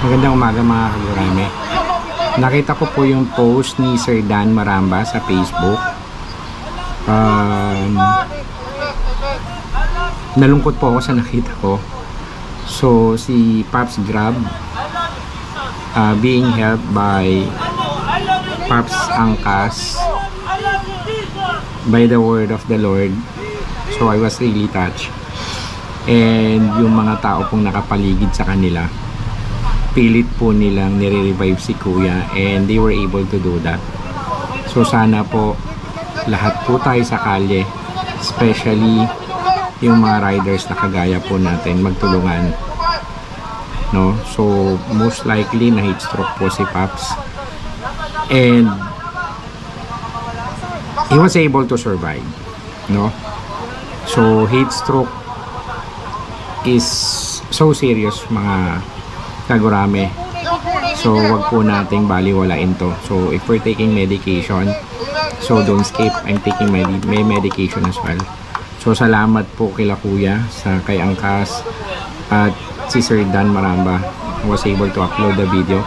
Magandang umaga mga kagurame. Nakita ko po yung post ni Sir Dan Maramba sa Facebook. Nalungkot po ako sa nakita ko. So si Pops Grab being helped by Pops Angkas by the word of the Lord. So I was really touched. And yung mga tao pong nakapaligid sa kanila, pilit po nilang nire-revive si Kuya, and they were able to do that. So sana po lahat po tayo sa kalye, especially yung mga riders na kagaya po natin, magtulungan, no? So most likely na heat stroke po si Pops, and he was able to survive, no? So heat stroke is so serious mga kagurame. So wag po nating baliwalain to. So if we're taking medication, so don't skip. I'm taking my medication as well. So salamat po kila Kuya, sa kay Angkas at si Sir Dan Maramba, was able to upload the video.